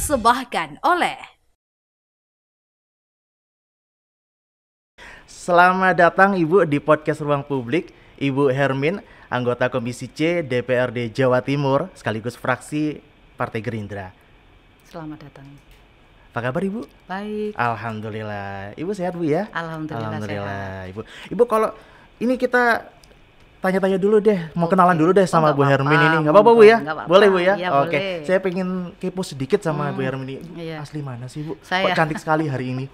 dipersembahkan oleh Selamat datang Ibu di podcast Ruang Publik. Ibu Hermin, anggota Komisi C DPRD Jawa Timur, sekaligus fraksi Partai Gerindra. Selamat datang. Apa kabar Ibu? Baik. Alhamdulillah. Ibu sehat Bu ya? Alhamdulillah sehat. Ibu kalau ini kita tanya-tanya dulu deh, mau kenalan dulu deh sama Bu Hermin ini. Nggak apa-apa Bu ya? Boleh Bu ya? Ya, Oke. boleh. Saya pengen kepo sedikit sama Bu Hermin ini. Iya. Asli mana sih Bu? Saya. Kok cantik sekali hari ini?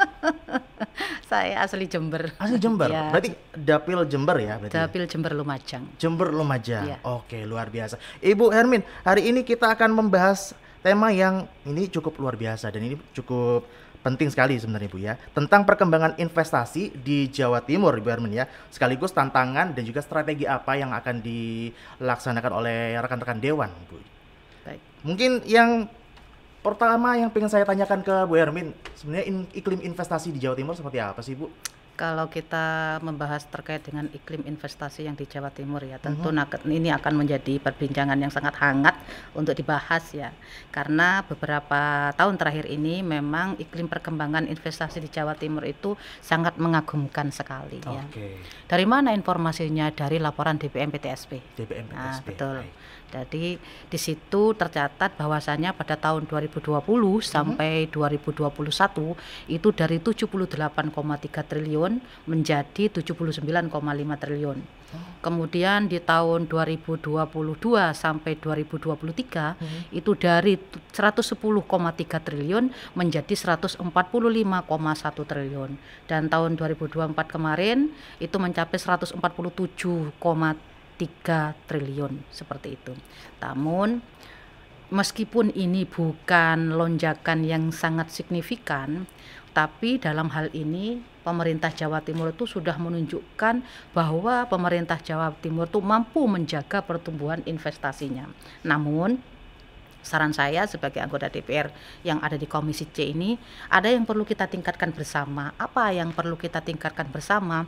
Saya asli Jember. Asli Jember? Ya. Berarti Dapil Jember ya? Berarti Dapil Jember Lumajang. Jember Lumajang. Iya. Oke, luar biasa. Ibu Hermin, hari ini kita akan membahas tema yang ini cukup luar biasa dan ini cukup penting sekali sebenarnya Bu ya, tentang perkembangan investasi di Jawa Timur Ibu Hermin ya, sekaligus tantangan dan juga strategi apa yang akan dilaksanakan oleh rekan-rekan Dewan Bu. Baik. Mungkin yang pertama yang pengen saya tanyakan ke Bu Hermin, sebenarnya iklim investasi di Jawa Timur seperti apa sih Bu? Kalau kita membahas terkait dengan iklim investasi yang di Jawa Timur ya, tentu ini akan menjadi perbincangan yang sangat hangat untuk dibahas ya. Karena beberapa tahun terakhir ini memang iklim perkembangan investasi di Jawa Timur itu sangat mengagumkan sekali ya. Dari mana informasinya? Dari laporan DPM PTSP. Nah, betul. Jadi di situ tercatat bahwasanya pada tahun 2020 sampai 2021 itu dari 78,3 triliun menjadi 79,5 triliun. Kemudian di tahun 2022 sampai 2023 itu dari 110,3 triliun menjadi 145,1 triliun. Dan tahun 2024 kemarin itu mencapai 147,3 triliun seperti itu. Namun meskipun ini bukan lonjakan yang sangat signifikan, tapi dalam hal ini pemerintah Jawa Timur itu sudah menunjukkan bahwa pemerintah Jawa Timur itu mampu menjaga pertumbuhan investasinya. Namun saran saya sebagai anggota DPR yang ada di Komisi C ini, ada yang perlu kita tingkatkan bersama. Apa yang perlu kita tingkatkan bersama?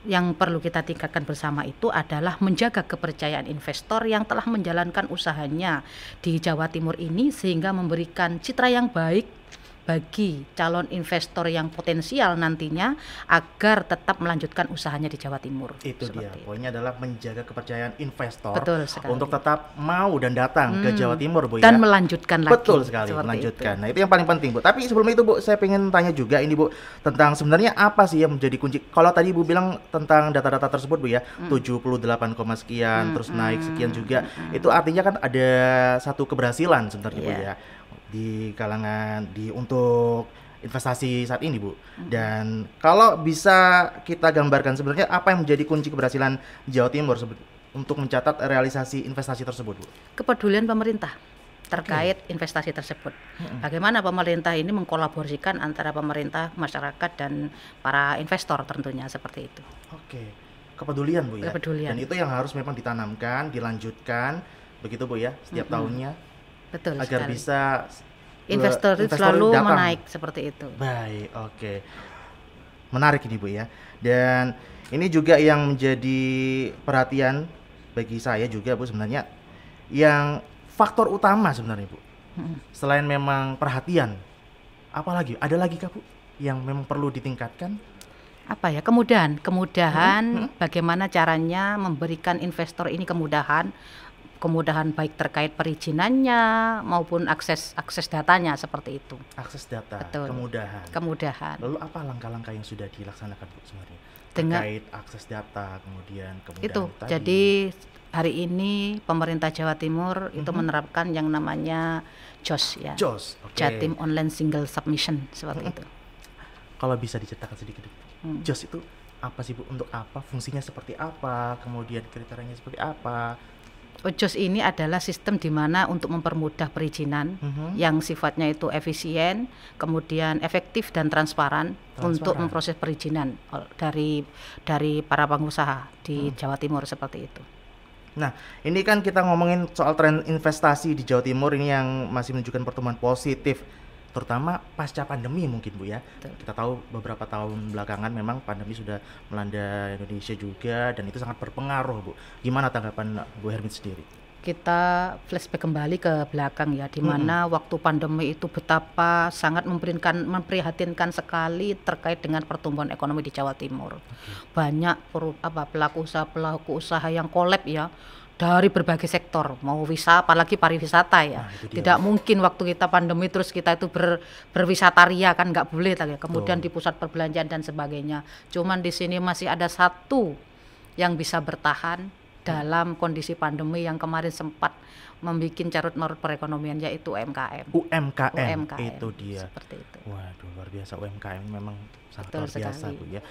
Yang perlu kita tingkatkan bersama itu adalah menjaga kepercayaan investor yang telah menjalankan usahanya di Jawa Timur ini sehingga memberikan citra yang baik bagi calon investor yang potensial nantinya agar tetap melanjutkan usahanya di Jawa Timur. Itu dia, poinnya adalah menjaga kepercayaan investor. Betul sekali. Untuk tetap mau dan datang ke Jawa Timur Bu dan ya. melanjutkan lagi. Betul sekali, melanjutkan. Nah itu yang paling penting Bu. Tapi sebelum itu Bu, saya pengen tanya juga ini Bu, tentang sebenarnya apa sih yang menjadi kunci. Kalau tadi Bu bilang tentang data-data tersebut Bu ya, 78, sekian, terus naik sekian juga, itu artinya kan ada satu keberhasilan sebenarnya Bu ya, di kalangan untuk investasi saat ini Bu. Dan kalau bisa kita gambarkan sebenarnya apa yang menjadi kunci keberhasilan Jawa Timur untuk mencatat realisasi investasi tersebut Bu? Kepedulian pemerintah terkait investasi tersebut. Bagaimana pemerintah ini mengkolaborasikan antara pemerintah, masyarakat dan para investor tentunya seperti itu. Kepedulian Bu ya. Kepedulian. Dan itu yang harus memang ditanamkan, dilanjutkan begitu Bu ya, setiap tahunnya. Betul agar sekali. Bisa investor itu selalu menaik seperti itu. Baik, menarik ini Bu ya. Dan ini juga yang menjadi perhatian bagi saya juga Bu sebenarnya, yang faktor utama sebenarnya Bu. Selain memang perhatian, apalagi ada lagi kah Bu yang memang perlu ditingkatkan? Apa ya, kemudahan bagaimana caranya memberikan investor ini kemudahan baik terkait perizinannya maupun akses datanya seperti itu. Akses data, betul. Kemudahan. Lalu apa langkah-langkah yang sudah dilaksanakan Bu sebenarnya terkait akses data kemudian itu tadi? Jadi hari ini pemerintah Jawa Timur itu menerapkan yang namanya JOS ya. Jatim Online Single Submission seperti itu. Kalau bisa diceritakan sedikit JOS itu apa sih Bu? Untuk apa? Fungsinya seperti apa? Kemudian kriterianya seperti apa? JOS ini adalah sistem di mana untuk mempermudah perizinan yang sifatnya itu efisien, kemudian efektif dan transparan untuk memproses perizinan dari para pengusaha di Jawa Timur seperti itu. Nah, ini kan kita ngomongin soal tren investasi di Jawa Timur ini yang masih menunjukkan pertumbuhan positif, terutama pasca pandemi mungkin Bu ya. Betul. Kita tahu beberapa tahun belakangan memang pandemi sudah melanda Indonesia juga dan itu sangat berpengaruh Bu. Gimana tanggapan Bu Hermin sendiri? kita flashback kembali ke belakang ya, di mana waktu pandemi itu betapa sangat memprihatinkan sekali terkait dengan pertumbuhan ekonomi di Jawa Timur. Banyak pelaku usaha yang kolab ya, dari berbagai sektor, mau wisata, apalagi pariwisata ya. Tidak mungkin waktu kita pandemi terus kita itu berwisata ria, kan nggak boleh lagi. Kemudian di pusat perbelanjaan dan sebagainya. Cuman di sini masih ada satu yang bisa bertahan dalam kondisi pandemi yang kemarin sempat membuat carut marut perekonomian, yaitu UMKM. UMKM itu dia. Seperti itu. Waduh, luar biasa, UMKM memang sangat Betul luar biasa sekali. Bu ya.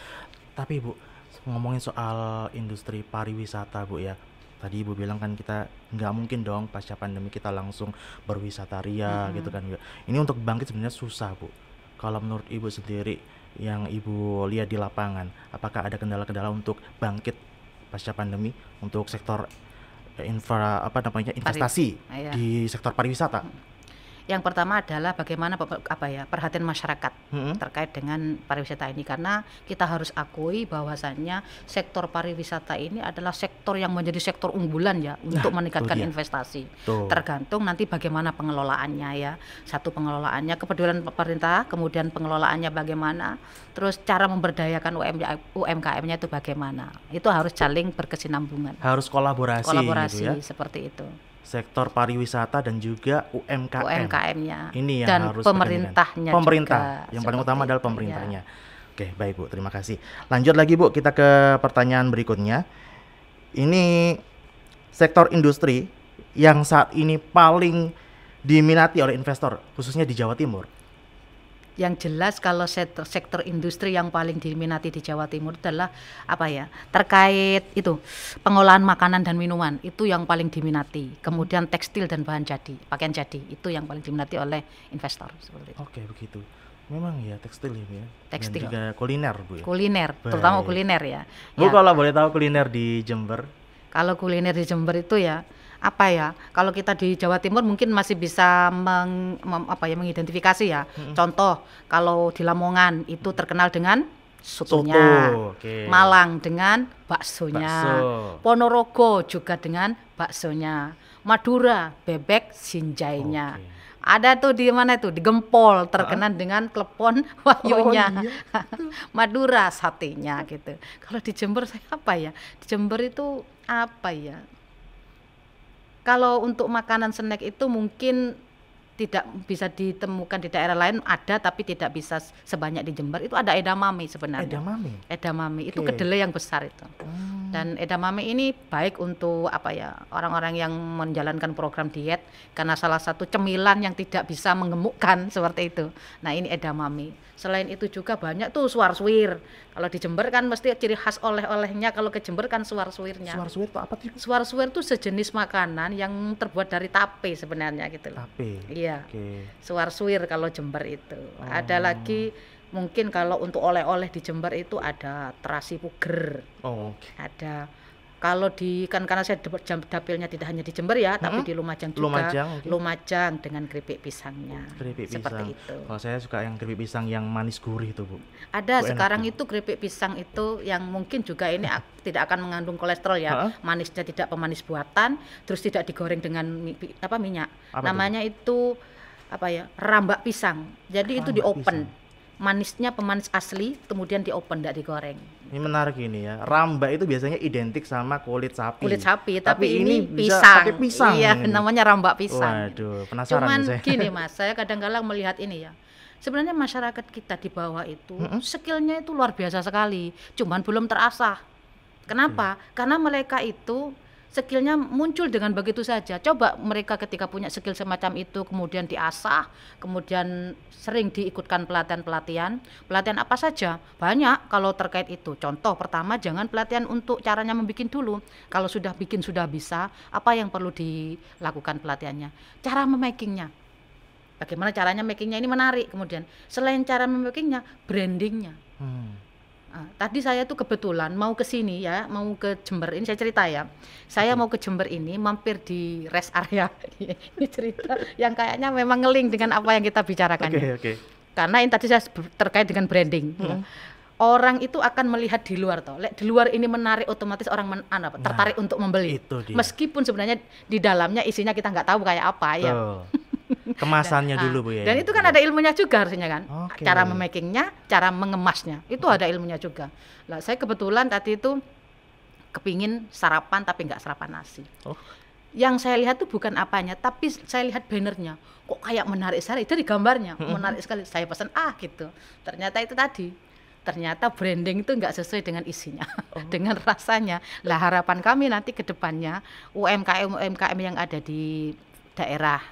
Tapi Bu, ngomongin soal industri pariwisata Bu ya. Tadi Ibu bilang kan kita nggak mungkin dong pasca pandemi kita langsung berwisata ria gitu kan Bu. Ini untuk bangkit sebenarnya susah Bu. Kalau menurut Ibu sendiri yang Ibu lihat di lapangan, apakah ada kendala-kendala untuk bangkit pasca pandemi untuk sektor investasi Iya. di sektor pariwisata? Yang pertama adalah bagaimana perhatian masyarakat terkait dengan pariwisata ini, karena kita harus akui bahwasannya sektor pariwisata ini adalah sektor yang menjadi sektor unggulan ya untuk meningkatkan investasi. Tergantung nanti bagaimana pengelolaannya ya. Satu, pengelolaannya, kepedulian pemerintah, kemudian pengelolaannya bagaimana, terus cara memberdayakan UMKM-nya itu bagaimana. Itu harus saling berkesinambungan. Harus kolaborasi gitu ya. Seperti itu. Sektor pariwisata dan juga UMKM-nya. Ini yang dan harus pemerintahnya pemerintah juga. yang paling utama adalah pemerintahnya. Ya. Oke, baik Bu, terima kasih. Lanjut lagi Bu, kita ke pertanyaan berikutnya. Ini sektor industri yang saat ini paling diminati oleh investor, khususnya di Jawa Timur. Yang jelas kalau sektor industri yang paling diminati di Jawa Timur adalah terkait itu pengolahan makanan dan minuman, itu yang paling diminati. Kemudian tekstil dan bahan jadi, pakaian jadi, itu yang paling diminati oleh investor seperti itu. Oke, begitu. Memang ya tekstil ini ya. Tekstil. Dan juga kuliner Bu ya. Kuliner, terutama kuliner ya. Bu, kalau boleh tahu kuliner di Jember? Kalau kuliner di Jember itu ya kalau kita di Jawa Timur mungkin masih bisa mengidentifikasi ya. Contoh, kalau di Lamongan itu terkenal dengan sotonya, Malang dengan baksonya, Ponorogo juga dengan baksonya, Madura bebek sinjainya. Ada tuh di mana itu, di Gempol terkenal dengan klepon wahyunya. Madura satenya gitu. Kalau di Jember saya di Jember itu kalau untuk makanan snack itu mungkin tidak bisa ditemukan di daerah lain, ada tapi tidak bisa sebanyak di Jember. Itu ada edamame sebenarnya. Edamame itu kedelai yang besar itu. Dan edamame ini baik untuk orang-orang yang menjalankan program diet, karena salah satu cemilan yang tidak bisa menggemukkan seperti itu. Nah, ini edamame. Selain itu juga banyak tuh suwar-suwir. Kalau di Jember kan mesti ciri khas oleh-olehnya, kalau ke Jember kan suwar-suwirnya. Suwar-suwir itu apa sih? Suwar-suwir itu sejenis makanan yang terbuat dari tape sebenarnya gitu loh. Tape. Iya. Suwar-suwir kalau Jember itu. Ada lagi mungkin kalau untuk oleh-oleh di Jember itu ada terasi puger. Ada. Kalau karena saya dapilnya tidak hanya di Jember ya, tapi di Lumajang juga. Lumajang dengan keripik pisangnya. Keripik seperti pisang. itu. Kalau saya suka yang keripik pisang yang manis gurih itu Bu. Ada sekarang itu keripik pisang itu yang mungkin juga ini tidak akan mengandung kolesterol ya. Manisnya tidak pemanis buatan, terus tidak digoreng dengan minyak. Namanya itu rambak pisang. Jadi itu di open. Manisnya pemanis asli, kemudian di open, tidak digoreng. Ini menarik ini ya. Rambak itu biasanya identik sama kulit sapi. Tapi ini pisang. Pakai pisang. Iya, ini. namanya rambak pisang. Waduh, penasaran Cuman saya. Gini Mas, saya kadang-kadang melihat ini ya. Sebenarnya masyarakat kita di bawah itu skillnya itu luar biasa sekali. Cuman belum terasah. Kenapa? Karena mereka itu skillnya muncul dengan begitu saja. Coba mereka ketika punya skill semacam itu kemudian diasah, kemudian sering diikutkan pelatihan apa saja, banyak kalau terkait itu. Contoh pertama, jangan pelatihan untuk caranya membuat dulu. Kalau sudah bikin sudah bisa, apa yang perlu dilakukan pelatihannya? Cara memakingnya. Bagaimana caranya makingnya ini menarik. Kemudian selain cara memakingnya, brandingnya. Tadi saya tuh kebetulan mau ke sini ya, mau ke Jember ini, saya cerita ya. Saya mau ke Jember ini mampir di rest area. Ini cerita yang kayaknya memang ngeling dengan apa yang kita bicarakan. Oke. Karena ini tadi saya terkait dengan branding. orang itu akan melihat di luar toh. Di luar ini menarik, otomatis orang tertarik untuk membeli. Itu dia. Meskipun sebenarnya di dalamnya isinya kita nggak tahu kayak apa ya. Kemasannya dulu Bu ya. Dan itu kan ada ilmunya juga harusnya kan. Oke. Cara memakingnya, cara mengemasnya, itu ada ilmunya juga. Lah saya kebetulan tadi itu kepingin sarapan tapi nggak sarapan nasi. Yang saya lihat tuh bukan apanya, tapi saya lihat bannernya. Kok kayak menarik sekali, itu di gambarnya menarik sekali. Saya pesan gitu. Ternyata itu tadi. Ternyata branding itu nggak sesuai dengan isinya, dengan rasanya. Lah harapan kami nanti ke depannya UMKM yang ada di daerah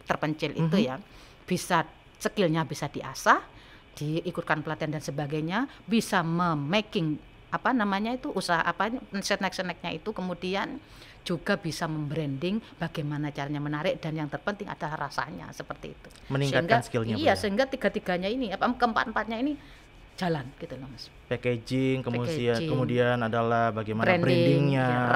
terpencil itu ya bisa skillnya bisa diasah, diikutkan pelatihan dan sebagainya, bisa memaking usaha snack-snacknya itu, kemudian juga bisa membranding bagaimana caranya menarik, dan yang terpenting adalah rasanya seperti itu. Meningkatkan skillnya. Iya, sehingga keempat-empatnya ini jalan gitu loh Mas. Packaging, kemudian adalah bagaimana brandingnya,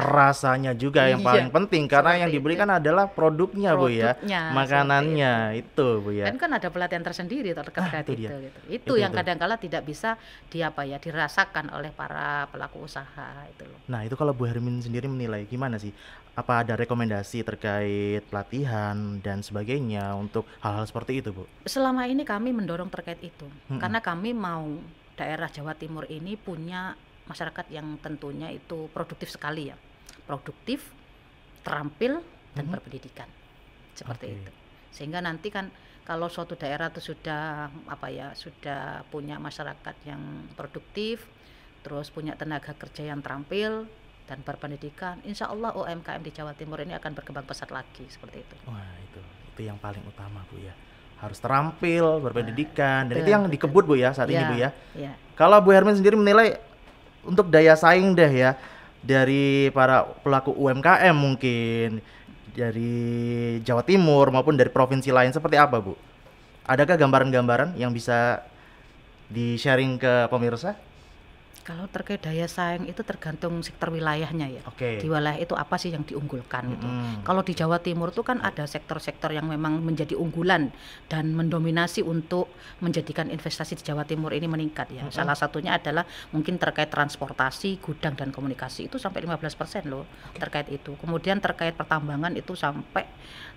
rasanya juga yang paling penting, karena yang diberikan adalah produknya Bu ya, makanannya itu Bu ya. Dan kan ada pelatihan tersendiri terkait itu gitu. Itu yang kadang-kala tidak bisa dirasakan oleh para pelaku usaha itu loh. Nah, itu kalau Bu Hermin sendiri menilai gimana sih? Apa ada rekomendasi terkait pelatihan dan sebagainya untuk hal-hal seperti itu Bu? Selama ini kami mendorong terkait itu, karena kami mau daerah Jawa Timur ini punya masyarakat yang tentunya itu produktif sekali ya, produktif, terampil dan berpendidikan seperti itu. Sehingga nanti kan kalau suatu daerah itu sudah sudah punya masyarakat yang produktif, terus punya tenaga kerja yang terampil dan berpendidikan, insya Allah UMKM di Jawa Timur ini akan berkembang pesat lagi seperti itu. Wah, itu yang paling utama Bu ya. Harus terampil, berpendidikan, dan itu yang dikebut Bu ya saat ini Bu ya. Kalau Bu Hermin sendiri menilai untuk daya saing deh ya dari para pelaku UMKM mungkin dari Jawa Timur maupun dari provinsi lain seperti apa Bu? Adakah gambaran-gambaran yang bisa di-sharing ke pemirsa? Kalau terkait daya saing itu tergantung sektor wilayahnya ya. Di wilayah itu apa sih yang diunggulkan gitu. Kalau di Jawa Timur itu kan ada sektor-sektor yang memang menjadi unggulan dan mendominasi untuk menjadikan investasi di Jawa Timur ini meningkat ya. Salah satunya adalah mungkin terkait transportasi, gudang dan komunikasi itu sampai 15% loh terkait itu. Kemudian terkait pertambangan itu sampai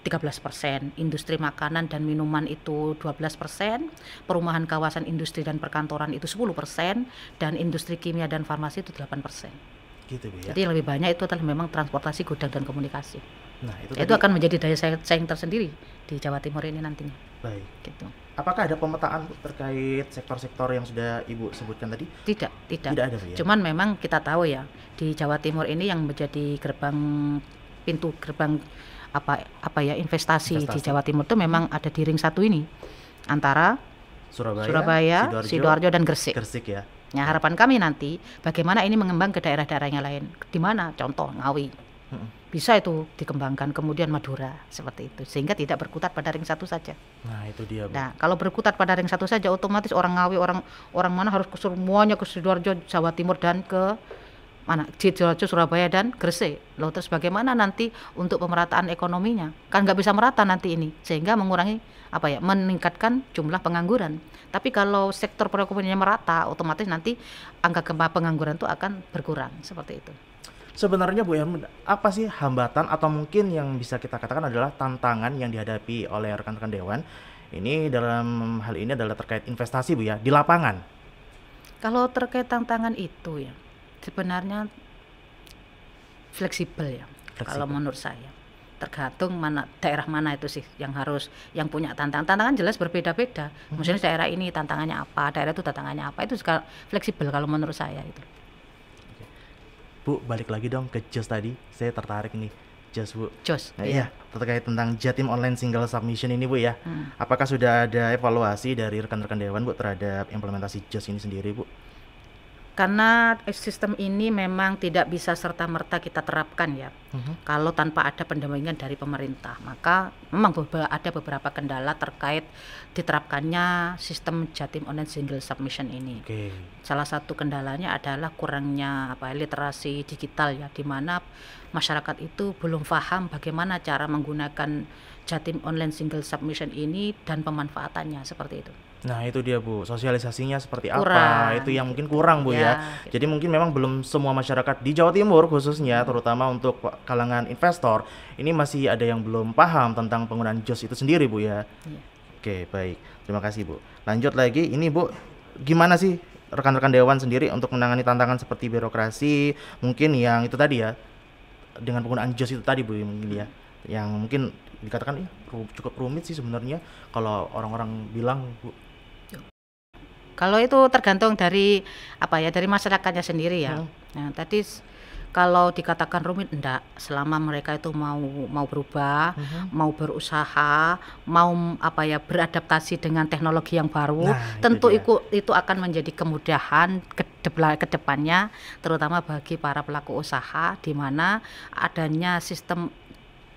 13%, industri makanan dan minuman itu 12%, perumahan kawasan industri dan perkantoran itu 10%, dan industri kimia dan farmasi itu 8%. Gitu Bu ya. Jadi yang lebih banyak itu adalah memang transportasi, gudang dan komunikasi. Nah, itu akan menjadi daya saing tersendiri di Jawa Timur ini nantinya. Baik. Gitu. Apakah ada pemetaan terkait sektor-sektor yang sudah Ibu sebutkan tadi? Tidak ada Bu ya. Cuman memang kita tahu ya, di Jawa Timur ini yang menjadi pintu gerbang investasi di Jawa Timur itu memang ada di ring 1 ini antara Surabaya, Sidoarjo dan Gresik ya. Nah, harapan kami nanti bagaimana ini mengembang ke daerah-daerah yang lain. Di mana? Contoh Ngawi. Bisa itu dikembangkan, kemudian Madura seperti itu, sehingga tidak berkutat pada ring 1 saja. Nah, itu dia Bu. Nah, kalau berkutat pada ring 1 saja otomatis orang Ngawi, orang mana harus semuanya ke Sidoarjo, Jawa Timur dan ke Sidoarjo, Surabaya dan Gresik. Loh, terus bagaimana nanti untuk pemerataan ekonominya? Kan nggak bisa merata nanti ini, sehingga mengurangi meningkatkan jumlah pengangguran. Tapi kalau sektor perekonomiannya merata, otomatis nanti angka pengangguran itu akan berkurang seperti itu. Sebenarnya Bu Hermin, apa sih hambatan atau mungkin yang bisa kita katakan adalah tantangan yang dihadapi oleh rekan-rekan Dewan ini dalam hal ini adalah terkait investasi Bu ya di lapangan? Kalau terkait tantangan itu ya sebenarnya fleksibel ya. Kalau menurut saya tergantung daerah mana itu sih yang punya tantangan jelas berbeda-beda. Maksudnya daerah ini tantangannya apa, daerah itu tantangannya apa, itu juga fleksibel kalau menurut saya itu. Bu, balik lagi dong ke JOS tadi, saya tertarik nih JOS Bu. JOS. Nah, iya, terkait tentang Jatim Online Single Submission ini Bu ya. Apakah sudah ada evaluasi dari rekan-rekan Dewan Bu terhadap implementasi JOS ini sendiri Bu? Karena sistem ini memang tidak bisa serta-merta kita terapkan ya. Kalau tanpa ada pendampingan dari pemerintah, maka memang ada beberapa kendala terkait diterapkannya sistem Jatim Online Single Submission ini. Salah satu kendalanya adalah kurangnya literasi digital ya, di mana masyarakat itu belum paham bagaimana cara menggunakan Jatim Online Single Submission ini dan pemanfaatannya seperti itu. Nah, itu dia Bu, sosialisasinya seperti apa, Kurang itu yang mungkin gitu. kurang Bu ya. Ya, gitu. Jadi mungkin memang belum semua masyarakat di Jawa Timur khususnya, terutama untuk kalangan investor, ini masih ada yang belum paham tentang penggunaan JOS itu sendiri Bu ya. Iya. Oke, baik. Terima kasih Bu. Lanjut lagi, ini Bu, gimana sih rekan-rekan Dewan sendiri untuk menangani tantangan seperti birokrasi, mungkin yang itu tadi ya, dengan penggunaan JOS itu tadi Bu, mungkin ya, yang mungkin dikatakan cukup rumit sih sebenarnya kalau orang-orang bilang Bu. Kalau itu tergantung dari apa ya, dari masyarakatnya sendiri ya. Hmm. Nah, tadi kalau dikatakan rumit enggak, selama mereka itu mau berubah, mau berusaha, mau apa ya, beradaptasi dengan teknologi yang baru, Nah, itu tentu dia. itu akan menjadi kemudahan ke depannya, terutama bagi para pelaku usaha, di mana adanya sistem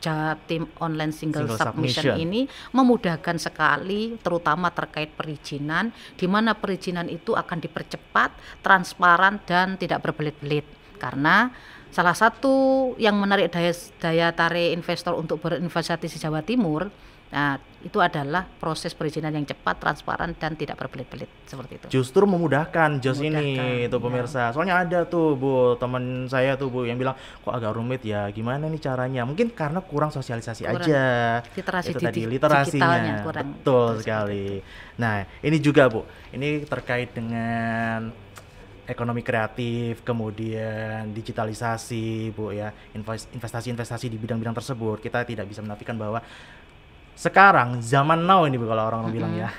Jatim Online Single Single Submission submission. ini memudahkan sekali, terutama terkait perizinan, di mana perizinan itu akan dipercepat, transparan, dan tidak berbelit-belit. Karena salah satu yang menarik daya tarik investor untuk berinvestasi di Jawa Timur, nah, itu adalah proses perizinan yang cepat, transparan, dan tidak berbelit-belit, seperti itu. Justru memudahkan JOS ini Memudahkan, itu ya. pemirsa. Soalnya ada tuh Bu, teman saya tuh Bu yang bilang kok agak rumit ya. Gimana nih caranya? Mungkin karena kurang sosialisasi Kurang aja. literasi Itu tadi digitalnya literasinya. kurang. Betul Seperti sekali. Nah, ini juga Bu. Ini terkait dengan ekonomi kreatif, kemudian digitalisasi, Bu ya. Investasi-investasi di bidang-bidang tersebut. Kita tidak bisa menafikan bahwa sekarang zaman now ini Bu, kalau orang bilang ya.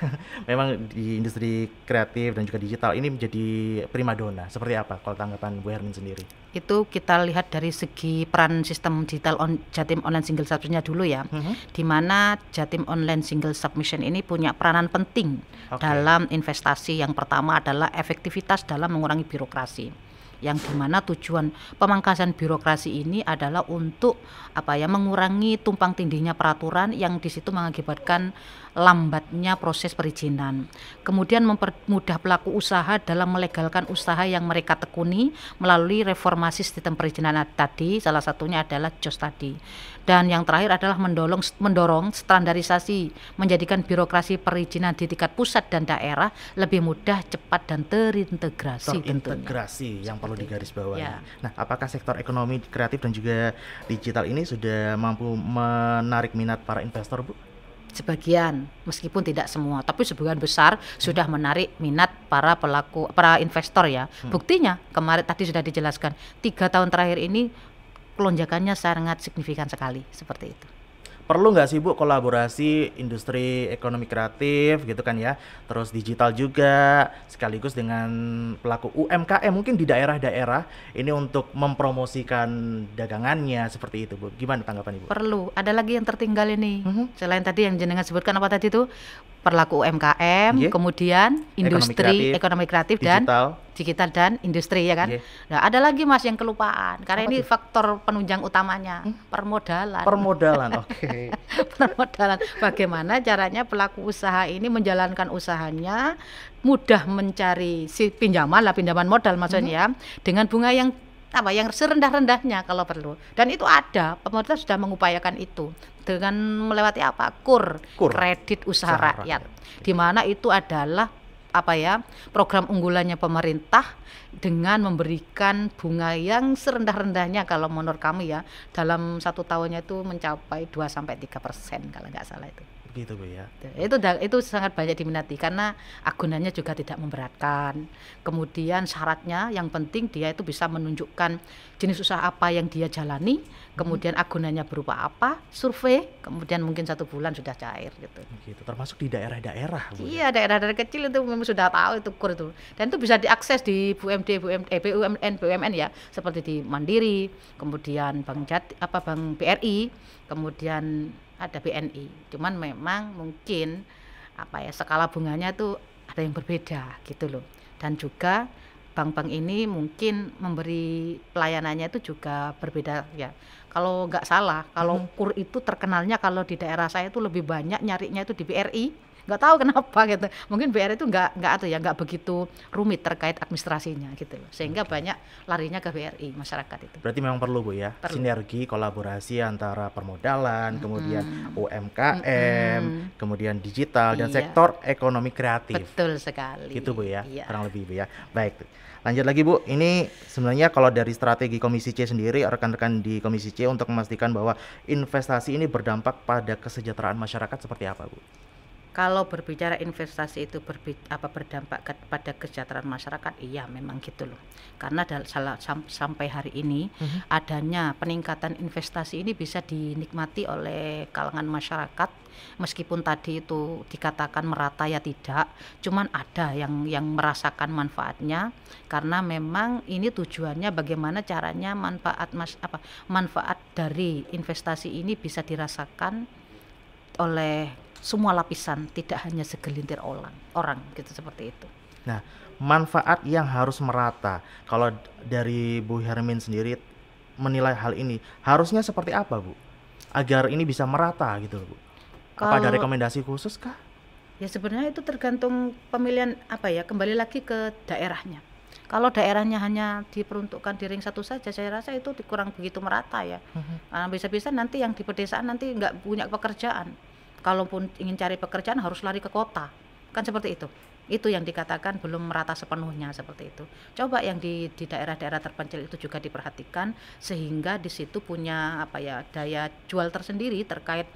Memang di industri kreatif dan juga digital ini menjadi primadona. Seperti apa kalau tanggapan Bu Hermin sendiri? Itu kita lihat dari segi peran sistem digital Jatim Online Single Submission dulu ya, di mana Jatim Online Single Submission ini punya peranan penting dalam investasi. Yang pertama adalah efektivitas dalam mengurangi birokrasi, yang dimana tujuan pemangkasan birokrasi ini adalah untuk apa ya, mengurangi tumpang tindihnya peraturan yang di situ mengakibatkan lambatnya proses perizinan. Kemudian mempermudah pelaku usaha dalam melegalkan usaha yang mereka tekuni melalui reformasi sistem perizinan tadi, salah satunya adalah JOS tadi. Dan yang terakhir adalah mendorong standarisasi, menjadikan birokrasi perizinan di tingkat pusat dan daerah lebih mudah, cepat, dan terintegrasi. Terintegrasi yang perlu digarisbawahi. Ya. Nah, apakah sektor ekonomi kreatif dan juga digital ini sudah mampu menarik minat para investor, Bu? Sebagian, meskipun tidak semua, tapi sebagian besar sudah menarik minat para investor ya. Buktinya kemarin tadi sudah dijelaskan, 3 tahun terakhir ini lonjakannya sangat signifikan sekali, seperti itu. Perlu nggak sih Bu kolaborasi industri ekonomi kreatif gitu kan ya, terus digital juga, sekaligus dengan pelaku UMKM mungkin di daerah-daerah ini untuk mempromosikan dagangannya seperti itu Bu. Gimana tanggapan Ibu? Perlu, ada lagi yang tertinggal ini. Selain tadi yang jenengan sebutkan apa tadi itu? Pelaku UMKM, Iya. kemudian industri, ekonomi kreatif dan digital dan industri ya kan. Iya. Nah, ada lagi Mas yang kelupaan. Karena Apa ini tuh? faktor penunjang utamanya, permodalan. Permodalan, oke. Permodalan. Bagaimana caranya pelaku usaha ini menjalankan usahanya, mudah mencari pinjaman modal maksudnya, dengan bunga yang apa, yang serendah-rendahnya kalau perlu. Dan itu ada, pemerintah sudah mengupayakan itu dengan melewati apa? KUR, kredit usaha rakyat. Di mana itu adalah apa ya, program unggulannya pemerintah dengan memberikan bunga yang serendah-rendahnya kalau menurut kami ya, dalam 1 tahunnya itu mencapai 2-3% kalau nggak salah itu. Begitu Bu ya. Itu sangat banyak diminati karena agunannya juga tidak memberatkan. Kemudian syaratnya yang penting dia itu bisa menunjukkan jenis usaha apa yang dia jalani, kemudian agunannya berupa apa, survei, kemudian mungkin 1 bulan sudah cair gitu. Begitu, termasuk di daerah-daerah Bu. Iya, daerah-daerah kecil itu memang sudah tahu itu KUR itu. Dan itu bisa diakses di BUMN ya, seperti di Mandiri, kemudian Bank BRI, kemudian ada BNI. Cuman memang mungkin apa ya, skala bunganya itu ada yang berbeda gitu loh. Dan juga bank-bank ini mungkin memberi pelayanannya itu juga berbeda ya. Kalau nggak salah, kalau KUR itu terkenalnya kalau di daerah saya itu lebih banyak nyarinya itu di BRI nggak tahu kenapa gitu. Mungkin BRI itu nggak begitu rumit terkait administrasinya gitu loh, sehingga banyak larinya ke BRI masyarakat itu. Berarti memang perlu Bu ya, Perlu. sinergi kolaborasi antara permodalan, kemudian UMKM, kemudian digital dan Iya. sektor ekonomi kreatif. Betul sekali. Gitu Bu ya, Iya. kurang lebih Bu ya. Baik, lanjut lagi Bu. Ini sebenarnya kalau dari strategi Komisi C sendiri, rekan-rekan di Komisi C untuk memastikan bahwa investasi ini berdampak pada kesejahteraan masyarakat seperti apa Bu? Kalau berbicara investasi itu berdampak pada kesejahteraan masyarakat, iya memang gitu loh. Karena sampai hari ini adanya peningkatan investasi ini bisa dinikmati oleh kalangan masyarakat, meskipun tadi itu dikatakan merata ya tidak, cuman ada yang merasakan manfaatnya, karena memang ini tujuannya bagaimana caranya manfaat dari investasi ini bisa dirasakan oleh semua lapisan, tidak hanya segelintir orang gitu, seperti itu. Nah, manfaat yang harus merata. Kalau dari Bu Hermin sendiri menilai hal ini, harusnya seperti apa Bu? Agar ini bisa merata gitu loh Bu. Apa ada rekomendasi khusus kah? Ya sebenarnya itu tergantung pemilihan kembali lagi ke daerahnya. Kalau daerahnya hanya diperuntukkan di ring satu saja, saya rasa itu kurang begitu merata ya. Bisa-bisa nanti yang di pedesaan nanti nggak punya pekerjaan. Kalaupun ingin cari pekerjaan harus lari ke kota, kan seperti itu yang dikatakan belum merata sepenuhnya, seperti itu. Coba yang di daerah-daerah terpencil itu juga diperhatikan, sehingga di situ punya daya jual tersendiri terkait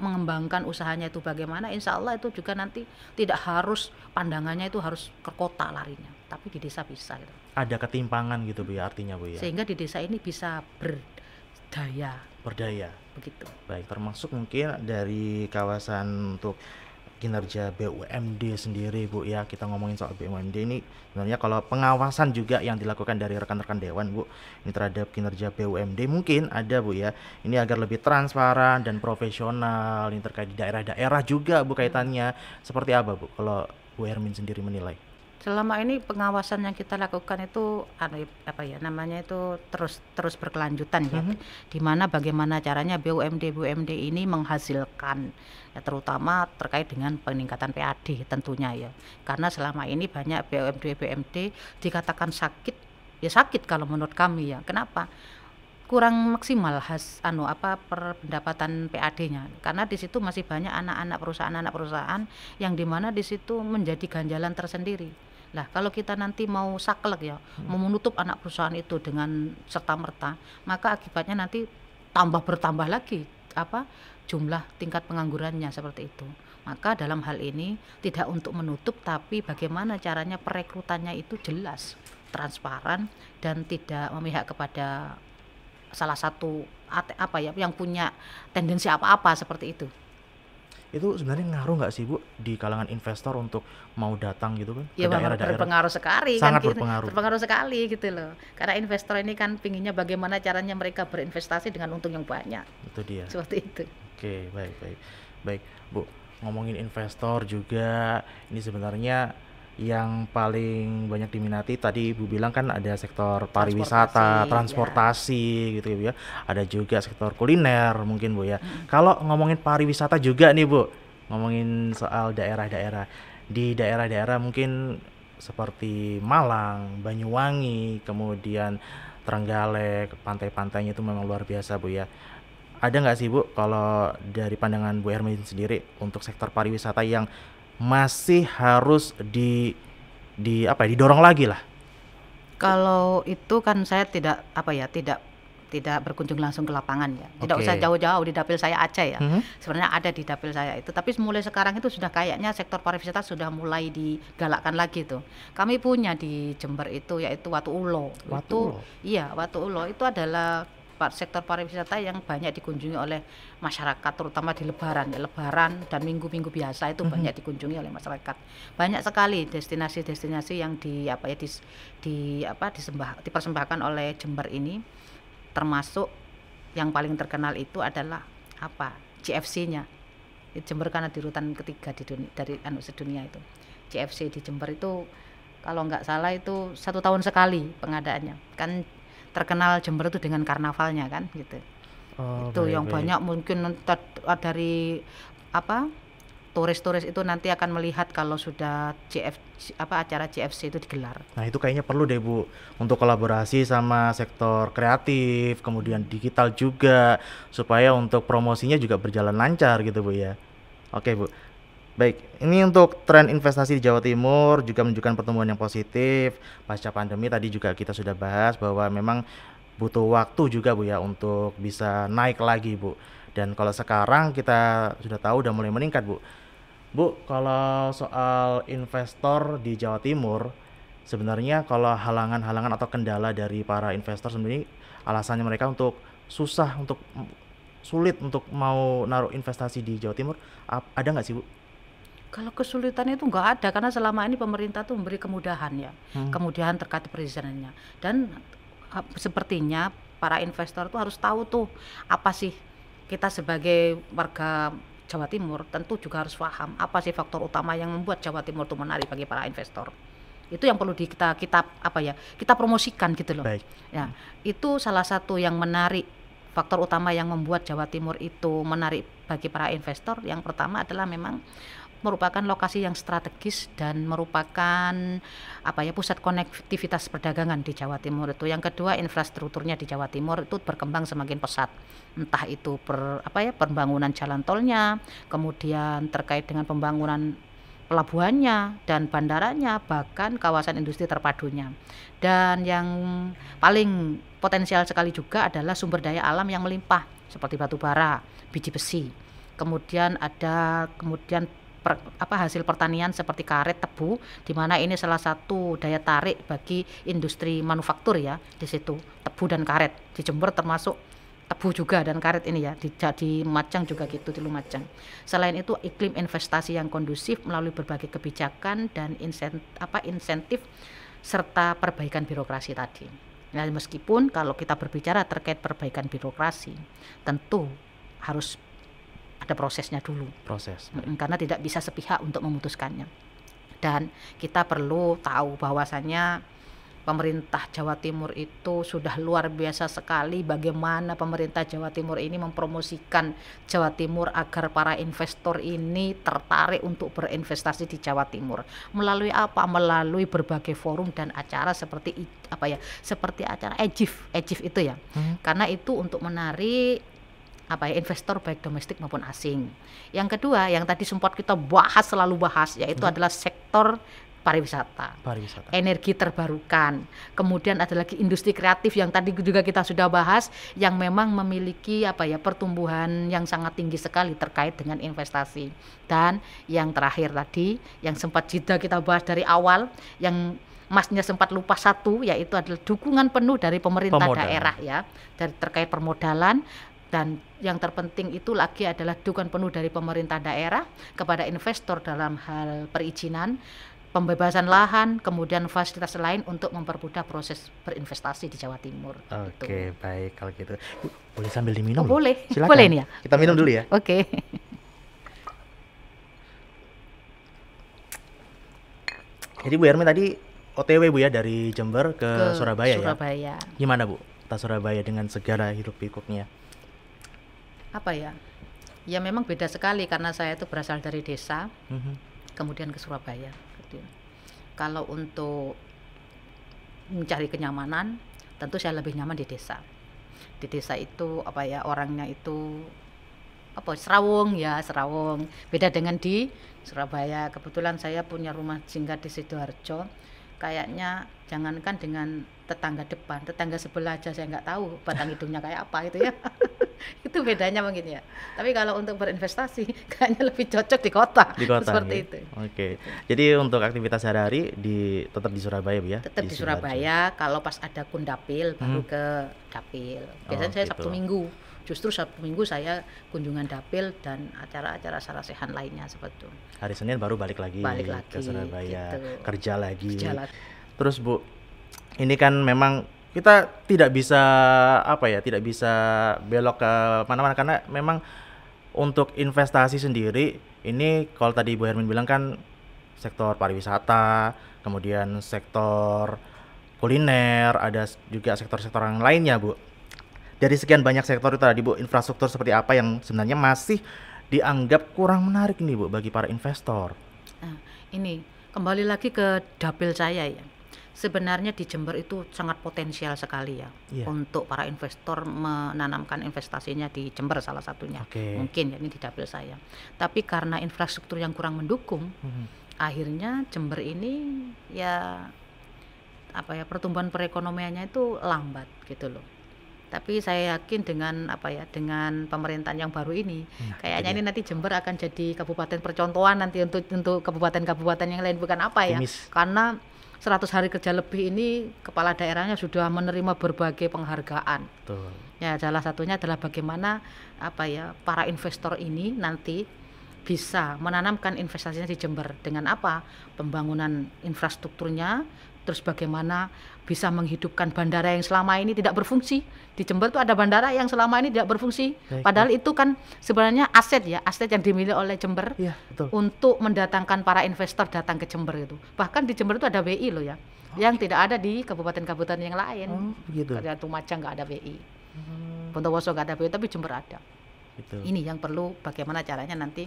mengembangkan usahanya itu bagaimana. Insya Allah itu juga nanti tidak harus pandangannya itu harus ke kota larinya, tapi di desa bisa gitu. Ada ketimpangan gitu Bu ya, artinya Bu ya. Sehingga di desa ini bisa berdaya begitu. Baik, termasuk mungkin dari kawasan untuk kinerja BUMD sendiri Bu ya. Kita ngomongin soal BUMD ini sebenarnya kalau pengawasan juga yang dilakukan dari rekan-rekan dewan Bu ini terhadap kinerja BUMD mungkin ada Bu ya, ini agar lebih transparan dan profesional. Ini terkait di daerah-daerah juga Bu, kaitannya seperti apa Bu kalau Bu Hermin sendiri menilai? Selama ini pengawasan yang kita lakukan itu itu terus berkelanjutan ya. Di mana bagaimana caranya BUMD ini menghasilkan ya, terutama terkait dengan peningkatan PAD tentunya ya. Karena selama ini banyak BUMD dikatakan sakit, ya sakit kalau menurut kami ya. Kenapa? Kurang maksimal pendapatan PAD-nya, karena di situ masih banyak anak perusahaan yang dimana di situ menjadi ganjalan tersendiri. Lah kalau kita nanti mau saklek ya, mau menutup anak perusahaan itu dengan serta-merta, maka akibatnya nanti bertambah lagi jumlah tingkat penganggurannya, seperti itu. Maka dalam hal ini tidak untuk menutup, tapi bagaimana caranya perekrutannya itu jelas, transparan, dan tidak memihak kepada salah satu yang punya tendensi apa-apa seperti itu. Itu sebenarnya ngaruh nggak sih Bu di kalangan investor untuk mau datang gitu kan Ya, ke daerah-daerah? berpengaruh sekali Sangat kan, berpengaruh. berpengaruh sekali gitu loh. Karena investor ini kan pinginnya bagaimana caranya mereka berinvestasi dengan untung yang banyak. Itu dia. Seperti itu. Oke, baik Bu, ngomongin investor juga, ini sebenarnya yang paling banyak diminati tadi Ibu bilang kan ada sektor pariwisata, transportasi gitu ya. Ada juga sektor kuliner mungkin Bu ya. Kalau ngomongin pariwisata juga nih Bu, ngomongin soal daerah-daerah. Di daerah-daerah mungkin seperti Malang, Banyuwangi, kemudian Trenggalek, pantai-pantainya itu memang luar biasa Bu ya. Ada nggak sih Bu kalau dari pandangan Bu Hermin sendiri untuk sektor pariwisata yang masih harus didorong lagi lah? Kalau itu kan saya tidak berkunjung langsung ke lapangan ya. Tidak usah jauh-jauh, di dapil saya Aceh ya. Sebenarnya ada di dapil saya itu, tapi mulai sekarang itu sudah kayaknya sektor pariwisata sudah mulai digalakkan lagi tuh. Kami punya di Jember itu yaitu Watu Ulo. Iya, Watu Ulo itu adalah sektor pariwisata yang banyak dikunjungi oleh masyarakat, terutama di Lebaran dan minggu-minggu biasa itu banyak dikunjungi oleh masyarakat. Banyak sekali destinasi-destinasi yang dipersembahkan oleh Jember ini, termasuk yang paling terkenal itu adalah GFC-nya. Jember karena di urutan ketiga dari sedunia itu. GFC di Jember itu kalau nggak salah itu 1 tahun sekali pengadaannya. Kan terkenal Jember itu dengan karnavalnya kan gitu. Itu yang banyak mungkin dari turis-turis itu nanti akan melihat kalau sudah acara GFC itu digelar. Nah, itu kayaknya perlu deh Bu untuk kolaborasi sama sektor kreatif, kemudian digital juga supaya untuk promosinya juga berjalan lancar gitu Bu ya. Oke Bu. Baik, ini untuk tren investasi di Jawa Timur juga menunjukkan pertumbuhan yang positif. Pasca pandemi tadi juga kita sudah bahas bahwa memang butuh waktu juga Bu ya untuk bisa naik lagi Bu. Dan kalau sekarang kita sudah tahu udah mulai meningkat Bu. Bu, kalau soal investor di Jawa Timur, sebenarnya kalau halangan-halangan atau kendala dari para investor sendiri, alasannya mereka untuk susah, untuk sulit untuk mau naruh investasi di Jawa Timur, ada nggak sih Bu? Kalau kesulitan itu nggak ada karena selama ini pemerintah tuh memberi kemudahan ya, kemudahan terkait perizinannya. Dan sepertinya para investor tuh harus tahu tuh apa sih, kita sebagai warga Jawa Timur tentu juga harus paham apa sih faktor utama yang membuat Jawa Timur itu menarik bagi para investor. Itu yang perlu kita promosikan gitu loh. Baik. Ya, itu salah satu yang menarik, faktor utama yang membuat Jawa Timur itu menarik bagi para investor. Yang pertama adalah memang merupakan lokasi yang strategis dan merupakan pusat konektivitas perdagangan di Jawa Timur itu. Yang kedua, infrastrukturnya di Jawa Timur itu berkembang semakin pesat. Entah itu pembangunan jalan tolnya, kemudian terkait dengan pembangunan pelabuhannya dan bandaranya, bahkan kawasan industri terpadunya. Dan yang paling potensial sekali juga adalah sumber daya alam yang melimpah seperti batu bara, biji besi. Kemudian hasil pertanian seperti karet, tebu, di mana ini salah satu daya tarik bagi industri manufaktur ya di situ, tebu dan karet. Di Jember termasuk tebu juga dan karet ini ya, di Lumajang juga gitu, di Lumajang. Selain itu, iklim investasi yang kondusif melalui berbagai kebijakan dan insentif serta perbaikan birokrasi tadi. Nah, meskipun kalau kita berbicara terkait perbaikan birokrasi, tentu harus ada prosesnya dulu. Karena tidak bisa sepihak untuk memutuskannya. Dan kita perlu tahu bahwasannya pemerintah Jawa Timur itu sudah luar biasa sekali bagaimana pemerintah Jawa Timur ini mempromosikan Jawa Timur agar para investor ini tertarik untuk berinvestasi di Jawa Timur. Melalui apa? Melalui berbagai forum dan acara seperti acara EJIF itu ya. Karena itu untuk menarik investor baik domestik maupun asing. Yang kedua, yang tadi sempat kita selalu bahas yaitu adalah sektor pariwisata, energi terbarukan. Kemudian ada lagi industri kreatif yang tadi juga kita sudah bahas, yang memang memiliki pertumbuhan yang sangat tinggi sekali terkait dengan investasi. Dan yang terakhir tadi, yang sempat kita bahas dari awal, yang Masnya sempat lupa satu, yaitu adalah dukungan penuh dari pemerintah daerah ya, terkait permodalan. Dan yang terpenting itu lagi adalah dukungan penuh dari pemerintah daerah kepada investor dalam hal perizinan, pembebasan lahan, kemudian fasilitas lain untuk mempermudah proses berinvestasi di Jawa Timur. Oke, baik kalau gitu. Boleh sambil diminum? Boleh. Silakan. Boleh nih ya. Kita minum dulu ya. Oke. Jadi Bu Hermi tadi OTW Bu ya dari Jember ke Surabaya ya. Gimana Bu? Kota Surabaya dengan segala hiruk-pikuknya. Ya memang beda sekali karena saya itu berasal dari desa, kemudian ke Surabaya. Kalau untuk mencari kenyamanan, tentu saya lebih nyaman di desa. Di desa itu orangnya itu serawung. Beda dengan di Surabaya. Kebetulan saya punya rumah singgah di Sidoarjo. Kayaknya jangankan dengan tetangga depan, tetangga sebelah aja saya nggak tahu batang hidungnya kayak apa gitu ya. Itu bedanya mungkin ya. Tapi kalau untuk berinvestasi kayaknya lebih cocok di kota. Seperti ya? itu. Oke. Jadi untuk aktivitas sehari-hari tetap di Surabaya Bu ya? Tetap di Surabaya. Kalau pas ada kundapil baru ke dapil. Biasanya saya Sabtu Minggu. Justru Sabtu Minggu saya kunjungan dapil dan acara-acara sarasehan lainnya seperti itu. Hari Senin baru balik lagi ke Surabaya, gitu. kerja lagi. Terus Bu, ini kan memang kita tidak bisa belok ke mana-mana karena memang untuk investasi sendiri ini kalau tadi Bu Hermin bilang kan sektor pariwisata, kemudian sektor kuliner, ada juga sektor-sektor yang lainnya Bu. Dari sekian banyak sektor itu tadi Bu, infrastruktur seperti apa yang sebenarnya masih dianggap kurang menarik nih Bu bagi para investor. Nah, ini kembali lagi ke dapil saya ya. Sebenarnya di Jember itu sangat potensial sekali ya Iya. untuk para investor menanamkan investasinya di Jember salah satunya. Oke. Mungkin ya ini di dapil saya. Tapi karena infrastruktur yang kurang mendukung, akhirnya Jember ini ya pertumbuhan perekonomiannya itu lambat gitu loh. Tapi saya yakin dengan pemerintahan yang baru ini, Nah, kayaknya itu ini dia. nanti Jember akan jadi kabupaten percontohan nanti untuk kabupaten-kabupaten yang lain, bukan apa ya? Optimis. Karena 100 hari kerja lebih ini kepala daerahnya sudah menerima berbagai penghargaan. Betul. Ya, salah satunya adalah bagaimana para investor ini nanti bisa menanamkan investasinya di Jember dengan pembangunan infrastrukturnya, terus bagaimana bisa menghidupkan bandara yang selama ini tidak berfungsi. Di Jember tuh ada bandara yang selama ini tidak berfungsi, Baik, padahal itu kan sebenarnya aset yang dimiliki oleh Jember Iya, betul. untuk mendatangkan para investor datang ke Jember itu. Bahkan di Jember itu ada BI loh ya, yang tidak ada di kabupaten-kabupaten yang lain. Oh, begitu. Kayak Lumajang nggak ada BI, Bontowoso nggak ada BI, tapi Jember ada. Gitu. Ini yang perlu bagaimana caranya nanti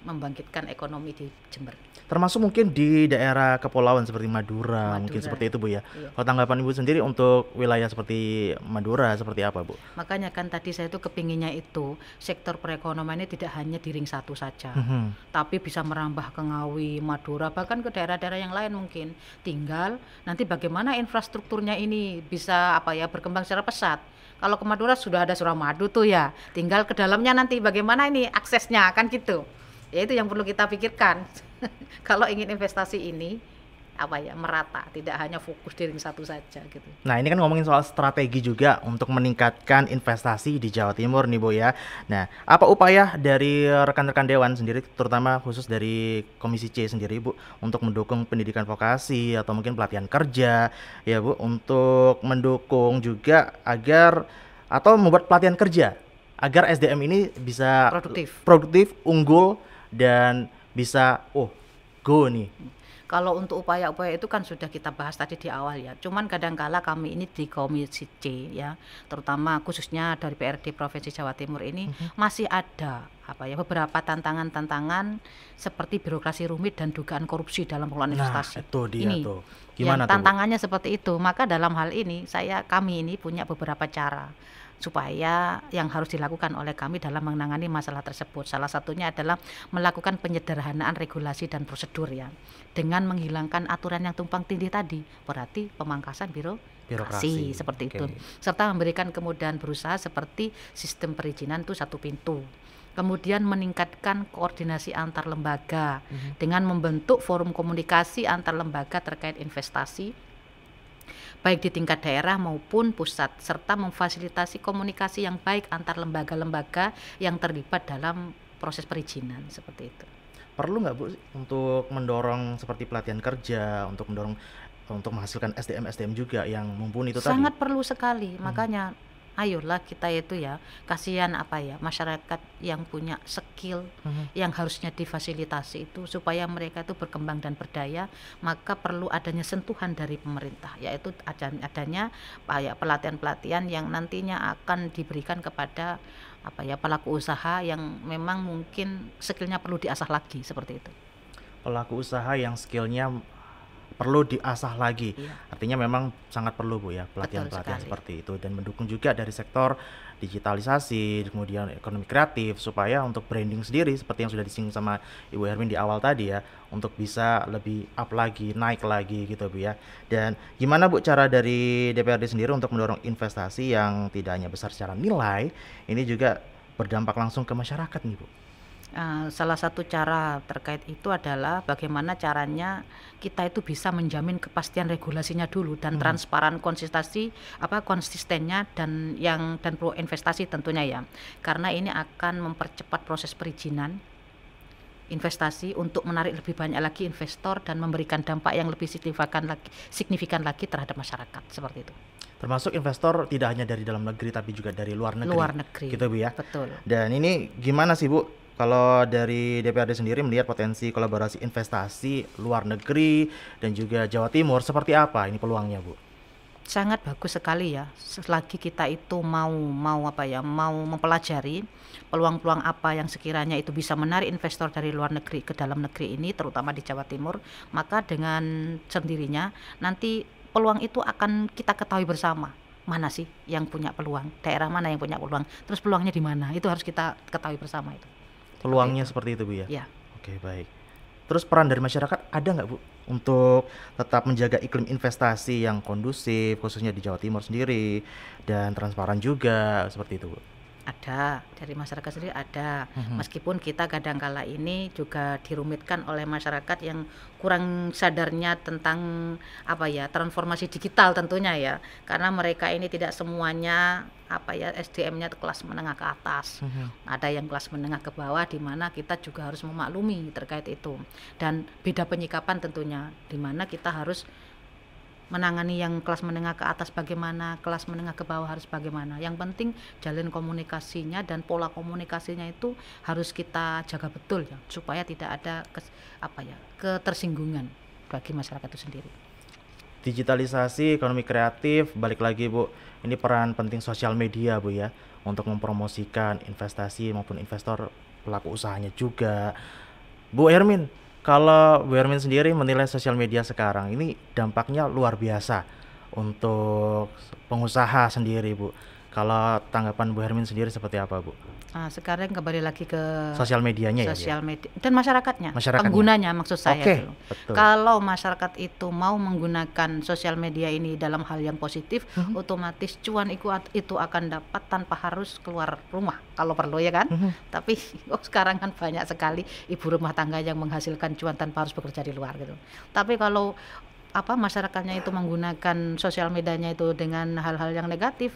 membangkitkan ekonomi di Jember. Termasuk mungkin di daerah kepulauan seperti Madura, mungkin Madura. seperti itu Bu ya. Iya. Kalau tanggapan Ibu sendiri untuk wilayah seperti Madura seperti apa Bu? Makanya kan tadi saya itu kepinginnya itu sektor perekonomian ini tidak hanya di ring satu saja, tapi bisa merambah ke Ngawi, Madura, bahkan ke daerah-daerah yang lain mungkin. Tinggal nanti bagaimana infrastrukturnya ini bisa berkembang secara pesat. Kalau ke Madura sudah ada Suramadu tuh ya, tinggal ke dalamnya nanti bagaimana ini aksesnya kan gitu. Ya itu yang perlu kita pikirkan. Kalau ingin investasi ini merata, tidak hanya fokus di ring satu saja gitu. Nah, ini kan ngomongin soal strategi juga untuk meningkatkan investasi di Jawa Timur nih Bu ya. Nah, apa upaya dari rekan-rekan Dewan sendiri, terutama khusus dari Komisi C sendiri Bu, untuk mendukung pendidikan vokasi atau mungkin pelatihan kerja ya Bu, untuk mendukung juga agar atau membuat pelatihan kerja agar SDM ini bisa produktif, unggul dan bisa go nih. Kalau untuk upaya-upaya itu kan sudah kita bahas tadi di awal ya. Cuman kadangkala kami ini di Komisi C ya, terutama khususnya dari PRD Provinsi Jawa Timur ini masih ada beberapa tantangan-tantangan seperti birokrasi rumit dan dugaan korupsi dalam pengelolaan investasi. Nah, itu dia ini tuh. Gimana yang tantangannya seperti itu. Maka dalam hal ini kami ini punya beberapa cara supaya yang harus dilakukan oleh kami dalam menangani masalah tersebut. Salah satunya adalah melakukan penyederhanaan regulasi dan prosedur ya, dengan menghilangkan aturan yang tumpang tindih tadi, berarti pemangkasan birokrasi seperti itu, serta memberikan kemudahan berusaha seperti sistem perizinan itu satu pintu. Kemudian meningkatkan koordinasi antar lembaga dengan membentuk forum komunikasi antar lembaga terkait investasi baik di tingkat daerah maupun pusat, serta memfasilitasi komunikasi yang baik antar lembaga-lembaga yang terlibat dalam proses perizinan seperti itu. Perlu nggak Bu untuk mendorong seperti pelatihan kerja, untuk menghasilkan SDM juga yang mumpuni itu tadi? Sangat perlu sekali, makanya ayolah kita itu ya, kasihan masyarakat yang punya skill yang harusnya difasilitasi itu supaya mereka itu berkembang dan berdaya, maka perlu adanya sentuhan dari pemerintah, yaitu adanya pelatihan-pelatihan yang nantinya akan diberikan kepada pelaku usaha yang memang mungkin skillnya perlu diasah lagi seperti itu. Pelaku usaha yang skillnya perlu diasah lagi. Iya. Artinya memang sangat perlu Bu ya pelatihan-pelatihan seperti itu, dan mendukung juga dari sektor digitalisasi, kemudian ekonomi kreatif supaya untuk branding sendiri seperti yang sudah disinggung sama Ibu Hermin di awal tadi ya, untuk bisa lebih up lagi, naik lagi gitu Bu ya. Dan gimana Bu cara dari DPRD sendiri untuk mendorong investasi yang tidak hanya besar secara nilai, ini juga berdampak langsung ke masyarakat nih Bu? Salah satu cara terkait itu adalah bagaimana caranya kita itu bisa menjamin kepastian regulasinya dulu dan transparan konsistennya dan pro investasi tentunya ya, karena ini akan mempercepat proses perizinan investasi untuk menarik lebih banyak lagi investor dan memberikan dampak yang lebih signifikan lagi terhadap masyarakat seperti itu. Termasuk investor tidak hanya dari dalam negeri tapi juga dari luar negeri. Gitu Bu ya. Betul. Dan ini gimana sih Bu? Kalau dari DPRD sendiri melihat potensi kolaborasi investasi luar negeri dan juga Jawa Timur seperti apa ini peluangnya Bu? Sangat bagus sekali ya, selagi kita itu mau apa ya, mau mempelajari peluang-peluang apa yang sekiranya itu bisa menarik investor dari luar negeri ke dalam negeri ini, terutama di Jawa Timur, maka dengan sendirinya nanti peluang itu akan kita ketahui bersama. Mana sih yang punya peluang, daerah mana yang punya peluang, terus peluangnya di mana, itu harus kita ketahui bersama itu. Peluangnya seperti itu Bu ya? Ya. Oke, baik. Terus peran dari masyarakat ada nggak Bu untuk tetap menjaga iklim investasi yang kondusif khususnya di Jawa Timur sendiri dan transparan juga seperti itu Bu? Ada, dari masyarakat sendiri ada. Meskipun kita kadangkala ini juga dirumitkan oleh masyarakat yang kurang sadarnya tentang apa ya, transformasi digital tentunya ya. Karena mereka ini tidak semuanya apa ya, SDM-nya kelas menengah ke atas. Ada yang kelas menengah ke bawah, di mana kita juga harus memaklumi terkait itu. Dan beda penyikapan tentunya, di mana kita harus menangani yang kelas menengah ke atas bagaimana, kelas menengah ke bawah harus bagaimana. Yang penting jalin komunikasinya dan pola komunikasinya itu harus kita jaga betul ya, supaya tidak ada ketersinggungan bagi masyarakat itu sendiri. Digitalisasi, ekonomi kreatif, balik lagi Bu, ini peran penting sosial media Bu ya, untuk mempromosikan investasi maupun investor pelaku usahanya juga. Bu Hermin, kalau Bu Hermin sendiri menilai sosial media sekarang ini dampaknya luar biasa untuk pengusaha sendiri Bu. Kalau tanggapan Bu Hermin sendiri seperti apa Bu? Sekarang kembali lagi ke Sosial medianya ya? sosial media dan masyarakatnya, Masyarakatnya. penggunanya maksud saya Oke, dulu. betul. Kalau masyarakat itu mau menggunakan sosial media ini dalam hal yang positif, otomatis cuan itu akan dapat tanpa harus keluar rumah kalau perlu ya kan. Tapi sekarang kan banyak sekali ibu rumah tangga yang menghasilkan cuan tanpa harus bekerja di luar gitu. Tapi kalau masyarakatnya itu menggunakan sosial medianya itu dengan hal-hal yang negatif,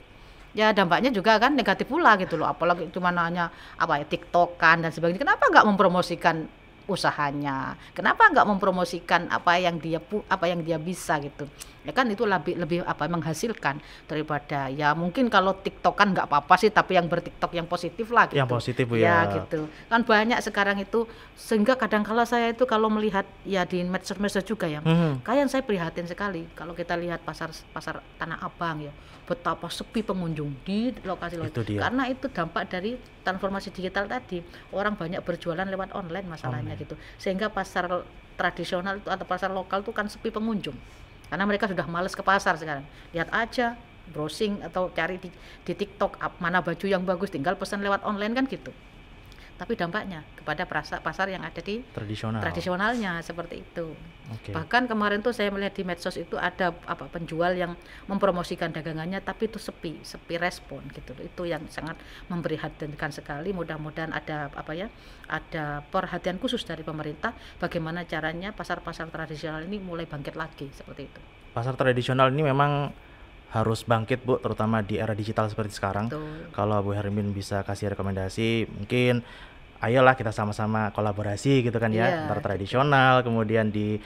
ya dampaknya juga kan negatif pula gitu loh. Apalagi cuma hanya TikTokan dan sebagainya. Kenapa nggak mempromosikan usahanya? Kenapa nggak mempromosikan apa yang dia bisa gitu? Ya kan itu lebih menghasilkan daripada ya mungkin kalau TikTokan nggak apa-apa sih, tapi yang berTikTok yang positif lah gitu. Yang positif Bu Ya ya. gitu. Kan banyak sekarang itu, sehingga kadang-kala saya itu kalau melihat ya di medsos-medsos juga ya. Kayak saya prihatin sekali kalau kita lihat pasar Tanah Abang ya, betapa sepi pengunjung di lokasi-lokasi. Itu dia. Karena itu dampak dari transformasi digital tadi. Orang banyak berjualan lewat online masalahnya gitu. Sehingga pasar tradisional itu atau pasar lokal itu kan sepi pengunjung. Karena mereka sudah males ke pasar sekarang. Lihat aja, browsing atau cari di TikTok mana baju yang bagus, tinggal pesan lewat online kan gitu. Tapi dampaknya kepada pasar yang ada di tradisionalnya seperti itu. Oke. Bahkan kemarin tuh saya melihat di medsos itu ada penjual yang mempromosikan dagangannya tapi itu sepi respon gitu. Itu yang sangat memprihatinkan sekali. Mudah-mudahan ada ada perhatian khusus dari pemerintah bagaimana caranya pasar-pasar tradisional ini mulai bangkit lagi seperti itu. Pasar tradisional ini memang harus bangkit Bu, terutama di era digital seperti sekarang. Betul. Kalau Bu Hermin bisa kasih rekomendasi, mungkin ayolah kita sama-sama kolaborasi gitu kan ya, antara tradisional kemudian di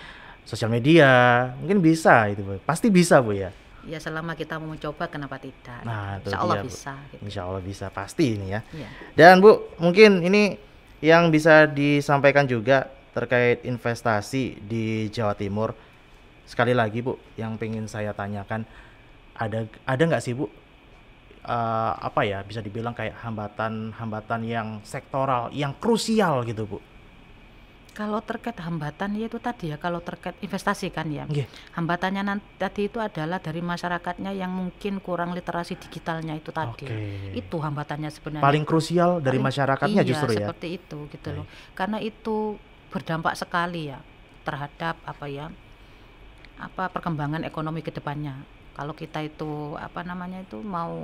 sosial media, mungkin bisa itu Bu. Pasti bisa Bu ya. Ya selama kita mau mencoba kenapa tidak. Nah, itu Insya Allah dia, Bu. bisa gitu. Insya Allah bisa, pasti ini ya. Iya. Dan Bu, mungkin ini yang bisa disampaikan juga terkait investasi di Jawa Timur. Sekali lagi Bu, yang pengen saya tanyakan, ada nggak sih Bu bisa dibilang kayak hambatan yang sektoral yang krusial gitu Bu? Kalau terkait hambatan ya itu tadi ya, kalau terkait investasi kan ya. Nggih. Hambatannya tadi itu adalah dari masyarakatnya yang mungkin kurang literasi digitalnya itu tadi. Oke. Itu hambatannya sebenarnya. Paling krusial dari masyarakatnya justru ya. Seperti itu gitu loh. Karena itu berdampak sekali ya terhadap perkembangan ekonomi ke depannya. Kalau kita itu mau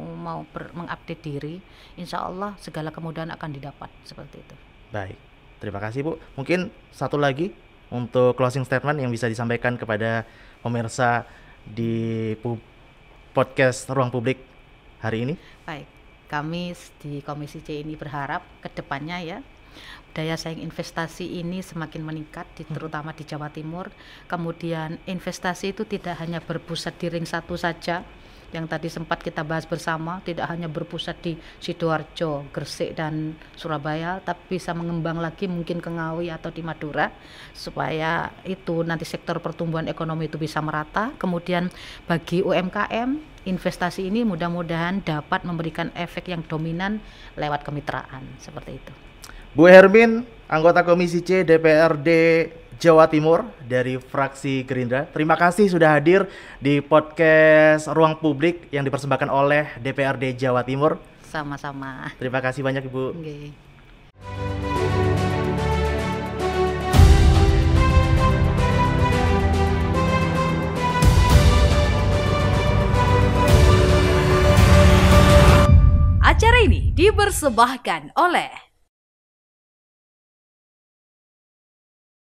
mengupdate diri, insya Allah segala kemudahan akan didapat seperti itu. Baik, terima kasih Bu. Mungkin satu lagi untuk closing statement yang bisa disampaikan kepada pemirsa di podcast Ruang Publik hari ini. Baik, kami di Komisi C ini berharap ke depannya ya daya saing investasi ini semakin meningkat terutama di Jawa Timur. Kemudian investasi itu tidak hanya berpusat di ring satu saja, yang tadi sempat kita bahas bersama, tidak hanya berpusat di Sidoarjo, Gresik dan Surabaya, tapi bisa mengembang lagi mungkin ke Ngawi atau di Madura, supaya itu nanti sektor pertumbuhan ekonomi itu bisa merata. Kemudian bagi UMKM, investasi ini mudah-mudahan dapat memberikan efek yang dominan lewat kemitraan, seperti itu. Bu Hermin, anggota Komisi C DPRD Jawa Timur dari fraksi Gerindra. Terima kasih sudah hadir di podcast Ruang Publik yang dipersembahkan oleh DPRD Jawa Timur. Sama-sama. Terima kasih banyak Ibu. Okay. Acara ini dipersembahkan oleh